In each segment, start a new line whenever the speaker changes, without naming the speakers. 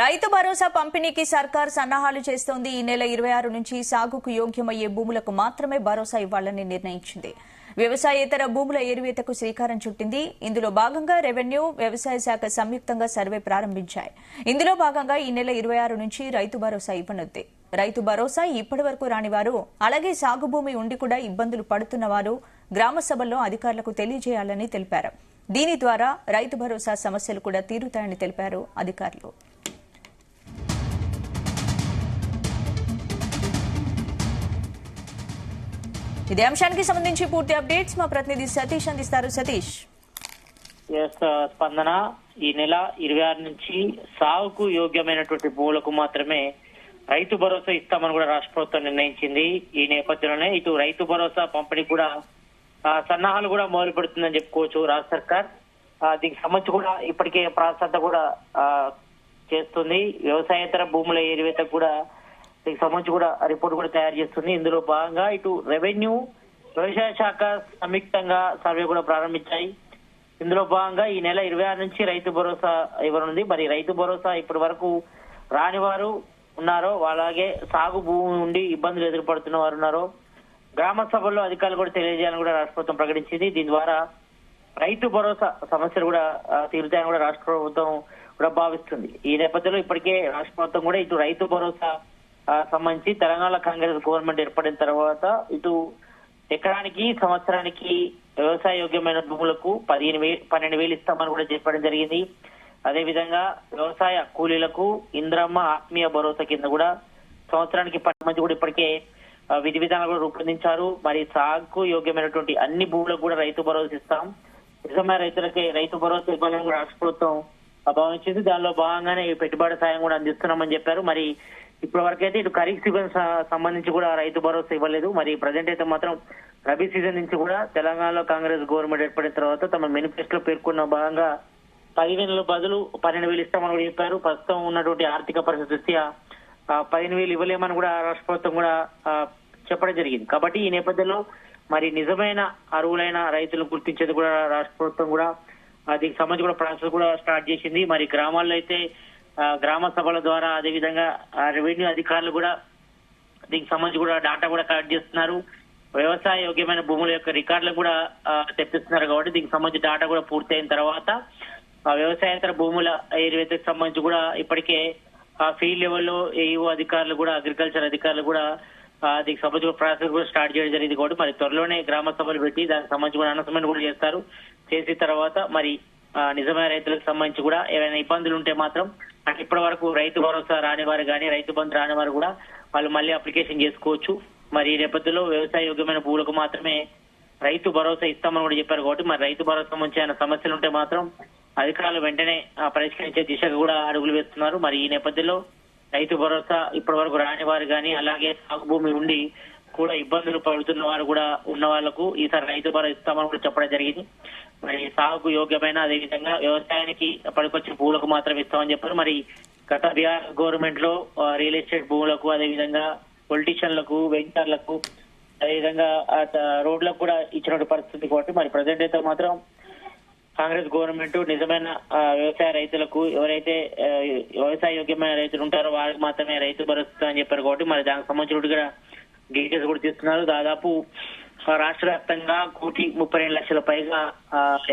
రైతు భరోసా పంపిణీకి సర్కార్ సన్నాహాలు చేస్తోంది. ఈ నెల 26 నుంచి సాగుకు యోగ్యమయ్యే భూములకు మాత్రమే భరోసా ఇవ్వాలని నిర్ణయించింది. వ్యవసాయేతర భూముల ఏరువేతకు శ్రీకారం చుట్టింది. ఇందులో భాగంగా రెవెన్యూ, వ్యవసాయ శాఖ సంయుక్తంగా సర్వే ప్రారంభించాయి. ఇందులో భాగంగా ఈ నెల 26 నుంచి రైతు భరోసా ఇవ్వనుంది. రైతు భరోసా ఇప్పటి వరకు రానివారు, అలాగే సాగు భూమి ఉండి కూడా ఇబ్బందులు పడుతున్న వారు గ్రామ సభల్లో అధికారులకు తెలియజేయాలని తెలిపారు. దీని ద్వారా రైతు భరోసా సమస్యలు కూడా తీరుతాయని తెలిపారు అధికారులు. ఇదే అంశానికి సంబంధించి పూర్తి అప్డేట్స్ మా ప్రతినిధి సతీష్ అందిస్తారు. సతీష్,
స్పందన ఈ నెల 26 నుంచి సాగుకు యోగ్యమైనటువంటి భూములకు మాత్రమే రైతు భరోసా ఇస్తామని కూడా రాష్ట్ర ప్రభుత్వం నిర్ణయించింది. ఈ నేపథ్యంలోనే ఇటు రైతు భరోసా పంపిణీ కూడా సన్నాహాలు కూడా మొదలు పెడుతుందని చెప్పుకోవచ్చు రాష్ట్ర సర్కార్. దీనికి సంబంధించి కూడా ఇప్పటికే ప్రాసంతా కూడా చేస్తుంది. వ్యవసాయేతర భూముల ఏరివేతకు కూడా దీనికి సంబంధించి కూడా రిపోర్ట్ కూడా తయారు చేస్తుంది. ఇందులో భాగంగా ఇటు రెవెన్యూ, వ్యవసాయ శాఖ సంయుక్తంగా సర్వే కూడా ప్రారంభించాయి. ఇందులో భాగంగా ఈ నెల 26 నుంచి రైతు భరోసా ఇవ్వనుంది. మరి రైతు భరోసా ఇప్పటి వరకు రాని వారు ఉన్నారో, అలాగే సాగు భూమి ఉండి ఇబ్బందులు ఎదుర్పడుతున్న వారు ఉన్నారో గ్రామ సభల్లో అధికారులు కూడా తెలియజేయాలని కూడా రాష్ట్ర ప్రభుత్వం ప్రకటించింది. దీని ద్వారా రైతు భరోసా సమస్యలు కూడా తీరుతాయని కూడా రాష్ట్ర ప్రభుత్వం కూడా భావిస్తుంది. ఈ నేపథ్యంలో ఇప్పటికే రాష్ట్ర ప్రభుత్వం కూడా ఇటు రైతు భరోసా సంబంధించి తెలంగాణ కాంగ్రెస్ గవర్నమెంట్ ఏర్పడిన తర్వాత ఇటు ఎకరానికి సంవత్సరానికి వ్యవసాయ యోగ్యమైన భూములకు 12,000 ఇస్తామని కూడా చెప్పడం జరిగింది. అదేవిధంగా వ్యవసాయ కూలీలకు ఇంద్రమ్మ ఆత్మీయ భరోసా కింద కూడా సంవత్సరానికి 10 మంది కూడా ఇప్పటికే విధి విధానాలు కూడా రూపొందించారు. మరి సాగుకు యోగ్యమైనటువంటి అన్ని భూములకు కూడా రైతు భరోసా ఇస్తాం, నిజమైన రైతులకే రైతు భరోసా ఇవ్వాలని కూడా రాష్ట్ర ప్రభుత్వం భావించింది. దానిలో భాగంగానే పెట్టుబడి సాయం కూడా అందిస్తున్నామని చెప్పారు. మరి ఇప్పటి వరకు అయితే ఇటు ఖరీఫ్ సీజన్ సంబంధించి కూడా రైతు భరోసా ఇవ్వలేదు. మరి ప్రజెంట్ అయితే మాత్రం రబీ సీజన్ నుంచి కూడా తెలంగాణలో కాంగ్రెస్ గవర్నమెంట్ ఏర్పడిన తర్వాత తమ మేనిఫెస్టోలో పేర్కొన్న భాగంగా 10,000 బదులు 12,000 ఇస్తామని కూడా చెప్పారు. ప్రస్తుతం ఉన్నటువంటి ఆర్థిక పరిస్థితి దృష్ట్యా 15,000 ఇవ్వలేమని కూడా రాష్ట్ర ప్రభుత్వం కూడా చెప్పడం జరిగింది. కాబట్టి ఈ నేపథ్యంలో మరి నిజమైన అర్హులైన రైతులను గుర్తించేది కూడా రాష్ట్ర ప్రభుత్వం కూడా దీనికి సంబంధించి కూడా ప్రాసెస్ కూడా స్టార్ట్ చేసింది. మరి గ్రామాల్లో అయితే గ్రామ సభల ద్వారా, అదేవిధంగా రెవెన్యూ అధికారులు కూడా దీనికి సంబంధించి కూడా డాటా కూడా కలెక్ట్ చేస్తున్నారు. వ్యవసాయ యోగ్యమైన భూముల యొక్క రికార్డులు కూడా తెప్పిస్తున్నారు. కాబట్టి దీనికి సంబంధించి డాటా కూడా పూర్తయిన తర్వాత వ్యవసాయేతర భూముల ఏరివేతకు సంబంధించి కూడా ఇప్పటికే ఫీల్డ్ లెవెల్లో ఏఈఓ అధికారులు కూడా, అగ్రికల్చర్ అధికారులు కూడా దీనికి సంబంధించిన ప్రాసెస్ కూడా స్టార్ట్ చేయడం జరిగింది. కాబట్టి మరి త్వరలోనే గ్రామ సభలు పెట్టి దానికి సంబంధించి కూడా అనౌన్స్మెంట్ కూడా చేస్తారు. చేసిన తర్వాత మరి నిజమైన రైతులకు సంబంధించి కూడా ఏమైనా ఇబ్బందులు ఉంటే మాత్రం అంటే ఇప్పటి వరకు రైతు భరోసా రాని వారు కానీ, రైతు బంధు రాని వారు కూడా వాళ్ళు మళ్ళీ అప్లికేషన్ చేసుకోవచ్చు. మరి ఈ నేపథ్యంలో వ్యవసాయ యోగ్యమైన భూములకు మాత్రమే రైతు భరోసా ఇస్తామని కూడా చెప్పారు. కాబట్టి మరి రైతు భరోసా సంబంధించి ఏమైనా సమస్యలు ఉంటే మాత్రం అధికారులు వెంటనే పరిష్కరించే దిశగా కూడా అడుగులు వేస్తున్నారు. మరి ఈ నేపథ్యంలో రైతు భరోసా ఇప్పటి వరకు రాని వారు కానీ, అలాగే సాగు భూమి ఉండి కూడా ఇబ్బందులు పడుతున్న వారు కూడా ఉన్న వాళ్లకు ఈసారి రైతు భరోసా ఇస్తామని కూడా చెప్పడం జరిగింది. మరి సాగుకు యోగ్యమైన, అదేవిధంగా వ్యవసాయానికి పనికొచ్చిన భూములకు మాత్రం ఇస్తామని చెప్పారు. మరి గత బీఆర్ గవర్నమెంట్ లో రియల్ ఎస్టేట్ భూములకు, అదేవిధంగా పొలిటీషియన్లకు, వెంచర్లకు, అదేవిధంగా రోడ్లకు కూడా ఇచ్చినటువంటి పరిస్థితి. కాబట్టి మరి ప్రజెంట్ అయితే మాత్రం కాంగ్రెస్ గవర్నమెంట్ నిజమైన వ్యవసాయ రైతులకు, ఎవరైతే వ్యవసాయ యోగ్యమైన రైతులు ఉంటారో వారికి మాత్రమే రైతు భరోసా అని చెప్పారు. కాబట్టి మరి దానికి సంబంధించిన డీటెయిల్స్ కూడా తీస్తున్నారు. దాదాపు రాష్ట్ర వ్యాప్తంగా 1,32,00,000 పైగా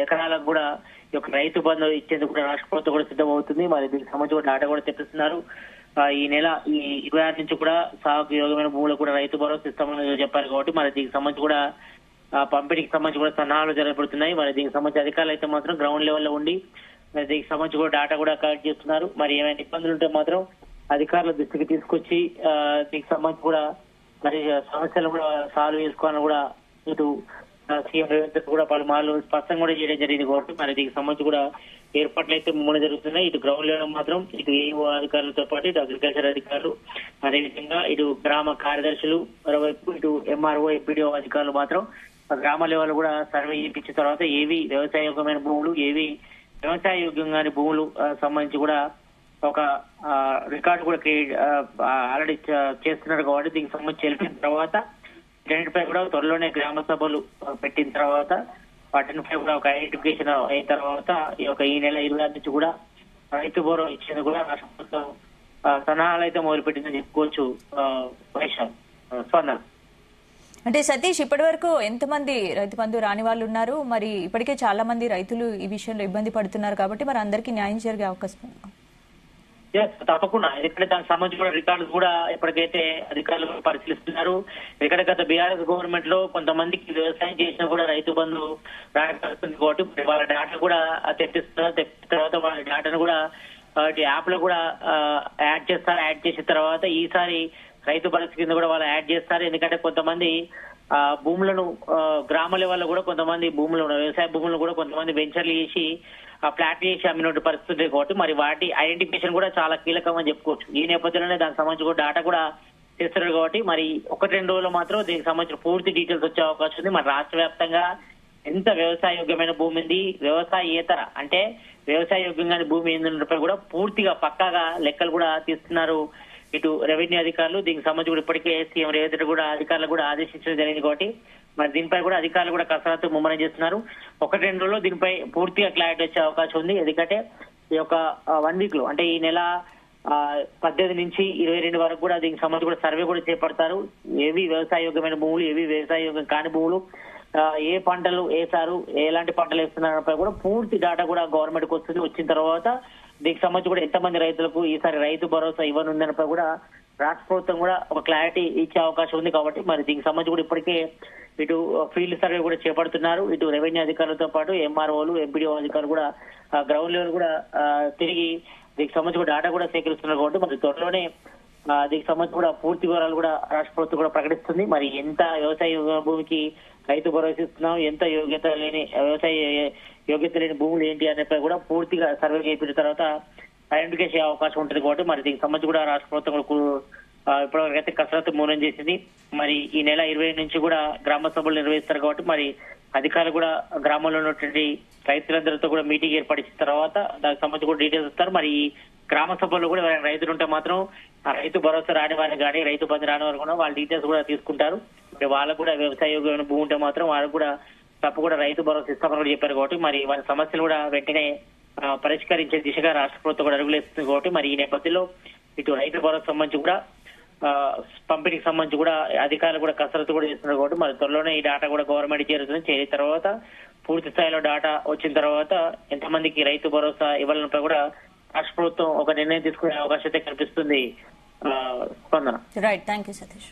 ఎకరాలకు కూడా ఈ యొక్క రైతు బంధు ఇచ్చేందుకు కూడా రాష్ట్ర ప్రభుత్వం కూడా సిద్ధమవుతుంది. మరి దీనికి సంబంధించి కూడా డాటా కూడా తెప్పిస్తున్నారు. ఈ నెల 26 నుంచి కూడా సాగు యోగమైన భూములకు కూడా రైతు భరోసా ఇస్తామని చెప్పారు. కాబట్టి మరి దీనికి సంబంధించి కూడా పంపిణీకి సంబంధించి కూడా సన్నాహాలు జరగబడుతున్నాయి. మరి దీనికి సంబంధించి అధికారులు అయితే మాత్రం గ్రౌండ్ లెవెల్లో ఉండి మరి దీనికి సంబంధించి కూడా డాటా కూడా కలెక్ట్ చేస్తున్నారు. మరి ఏమైనా ఇబ్బందులు ఉంటే మాత్రం అధికారుల దృష్టికి తీసుకొచ్చి దీనికి సంబంధించి కూడా మరి సమస్యలు కూడా సాల్వ్ చేసుకోవాలని కూడా ఇటు సీఎం రేవంత్ కూడా పలుమార్లు స్పష్టంగా కూడా చేయడం జరిగింది. కాబట్టి మరి దీనికి సంబంధించి కూడా ఏర్పాట్లు అయితే ముందు జరుగుతున్నాయి. ఇటు గ్రౌండ్ లెవెల్ మాత్రం ఇటు ఏఈఓ అధికారులతో పాటు ఇటు అగ్రికల్చర్ అధికారులు, అదేవిధంగా ఇటు గ్రామ కార్యదర్శులు, మరోవైపు ఇటు ఎంఆర్ఓ, ఎంపీడీఓ అధికారులు మాత్రం గ్రామ లెవెల్ కూడా సర్వే చేయించిన తర్వాత ఏవి వ్యవసాయ యోగ్యమైన భూములు, ఏవి వ్యవసాయ యోగ్యంగాని భూములు సంబంధించి కూడా ఒక రికార్డు కూడా ఆల్రెడీ చేస్తున్నారు. కాబట్టి దీనికి సంబంధించి తెలిపిన తర్వాత వీటన్నిటిపై కూడా త్వరలోనే గ్రామ సభలు పెట్టిన తర్వాత వాటిపై కూడా ఒక ఐడెంటిఫికేషన్ అయిన తర్వాత ఈ నెల 26 నుంచి కూడా రైతు భరోసా ఇచ్చేందుకు కూడా రాష్ట్ర ప్రభుత్వం సన్నాహాలు అయితే మొదలుపెట్టిందని చెప్పుకోవచ్చు. వైశాఖ్, స్పందన.
అంటే సతీష్, ఇప్పటి వరకు ఎంతమంది రైతు బంధు రాని వాళ్ళు ఉన్నారు? మరి ఇప్పటికే చాలా మంది రైతులు ఈ విషయంలో ఇబ్బంది పడుతున్నారు కాబట్టి మరి అందరికీ న్యాయం జరిగే అవకాశం ఉందా?
తప్పకుండా, ఎందుకంటే దానికి సంబంధించి కూడా రికార్డు కూడా ఇప్పటికైతే అధికారులు పరిశీలిస్తున్నారు. ఇక్కడ గత బీఆర్ఎస్ గవర్నమెంట్ లో కొంతమందికి వ్యవసాయం చేసినా కూడా రైతు బంధు రాకపోతుంది కాబట్టి వాళ్ళ డేటా కూడా తెప్పిస్తున్నారు. తెప్పిన తర్వాత వాళ్ళ డేటాను కూడా యాప్ లో కూడా యాడ్ చేస్తారు. యాడ్ చేసిన తర్వాత ఈసారి రైతు భరోసా కింద కూడా వాళ్ళు యాడ్ చేస్తారు. ఎందుకంటే కొంతమంది భూములను గ్రామ లెవెల్లో కూడా కొంతమంది భూములు వ్యవసాయ భూములను కూడా కొంతమంది వెంచర్లు చేసి ఫ్లాట్ చేసి అమ్మినట్టు పరిస్థితి కాబట్టి మరి వాటి ఐడెంటిఫికేషన్ కూడా చాలా కీలకం అని చెప్పుకోవచ్చు. ఈ నేపథ్యంలోనే దానికి సంబంధించి డేటా కూడా చేస్తున్నారు కాబట్టి మరి 1-2 రోజుల్లో మాత్రం దీనికి సంబంధించిన పూర్తి డీటెయిల్స్ వచ్చే అవకాశం ఉంది. మరి రాష్ట్ర వ్యాప్తంగా ఎంత వ్యవసాయ యోగ్యమైన భూమి ఉంది, వ్యవసాయేతర అంటే వ్యవసాయ యోగ్యంగా భూమి ఏంటంటే కూడా పూర్తిగా పక్కాగా లెక్కలు కూడా తీస్తున్నారు ఇటు రెవెన్యూ అధికారులు. దీనికి సంబంధించి కూడా ఇప్పటికే సీఎం రేవంత్ రెడ్డి కూడా అధికారులు కూడా ఆదేశించడం జరిగింది కాబట్టి మరి దీనిపై కూడా అధికారులు కూడా కసరత్తు ముమ్మరం చేస్తున్నారు. 1-2 రోజుల్లో దీనిపై పూర్తిగా క్లారిటీ వచ్చే అవకాశం ఉంది. ఎందుకంటే ఈ యొక్క 1 వీక్ లో అంటే ఈ నెల 18 నుంచి 22 వరకు కూడా దీనికి సంబంధించి కూడా సర్వే కూడా చేపడతారు. ఏవి వ్యవసాయ యోగ్యమైన భూములు, ఏవి వ్యవసాయ యోగ్యం కాని భూములు, ఏ పంటలు వేశారు, ఎలాంటి పంటలు వేస్తున్నారపై కూడా పూర్తి డేటా కూడా గవర్నమెంట్ కి వస్తుంది. వచ్చిన తర్వాత దీనికి సంబంధించి కూడా ఎంతమంది రైతులకు ఈసారి రైతు భరోసా ఇవ్వనుందనపై కూడా రాష్ట్ర ప్రభుత్వం కూడా ఒక క్లారిటీ ఇచ్చే అవకాశం ఉంది. కాబట్టి మరి దీనికి సంబంధించి కూడా ఇప్పటికే ఇటు ఫీల్డ్ సర్వే కూడా చేపడుతున్నారు. ఇటు రెవెన్యూ అధికారులతో పాటు ఎంఆర్ఓలు, ఎంపీడీఓ అధికారులు కూడా గ్రౌండ్ లెవెల్ కూడా తిరిగి దీనికి సంబంధించి కూడా డేటా కూడా సేకరిస్తున్నారు. కాబట్టి మరి త్వరలోనే దీనికి సంబంధించి కూడా పూర్తి వివరాలు కూడా రాష్ట్ర ప్రభుత్వం కూడా ప్రకటిస్తుంది. మరి ఎంత వ్యవసాయ భూమికి రైతు భరోసా ఇస్తున్నాం, ఎంత వ్యవసాయ యోగ్యత లేని భూములు ఏంటి అనేపై కూడా పూర్తిగా సర్వే చేసిన తర్వాత ఐడెంటిఫికేషన్ చేసే అవకాశం ఉంటుంది. కాబట్టి మరి దీనికి సంబంధించి కూడా రాష్ట్ర ప్రభుత్వం ఇప్పటివరకైతే కసరత్తు మూలం చేసింది. మరి ఈ నెల 20 నుంచి కూడా గ్రామ సభలు నిర్వహిస్తారు. కాబట్టి మరి అధికారులు కూడా గ్రామంలో ఉన్నటువంటి రైతులందరితో కూడా మీటింగ్ ఏర్పడిచిన తర్వాత దానికి సంబంధించి కూడా డీటెయిల్స్ ఇస్తారు. మరి గ్రామ సభల్లో కూడా రైతులు ఉంటే మాత్రం రైతు భరోసా రాని వారిని కానీ రైతు బంధు రాని వారు కూడా వాళ్ళ డీటెయిల్స్ కూడా తీసుకుంటారు. వాళ్ళకు కూడా వ్యవసాయ యోగ్యమైన భూమి ఉంటే మాత్రం వాళ్ళకు కూడా తప్పకుండా రైతు భరోసా ఇస్తామని కూడా చెప్పారు. కాబట్టి మరి వారి సమస్యలు కూడా వెంటనే పరిష్కరించే దిశగా రాష్ట్ర ప్రభుత్వం కూడా అడుగులేస్తుంది. కాబట్టి మరి ఈ నేపథ్యంలో ఇటు రైతు భరోసా సంబంధించి కూడా పంపిణీకి సంబంధించి కూడా అధికారులు కూడా కసరత్తు కూడా చేస్తున్నారు. కాబట్టి మరి త్వరలోనే ఈ డేటా కూడా గవర్నమెంట్ చేరుతుంది. చేరిన తర్వాత పూర్తి స్థాయిలో డేటా వచ్చిన తర్వాత ఎంతమందికి రైతు భరోసా ఇవ్వాలన్నపై కూడా రాష్ట్ర ప్రభుత్వం ఒక నిర్ణయం తీసుకునే అవకాశం అయితే కనిపిస్తుంది. స్పందన.
Right, thank you Satish.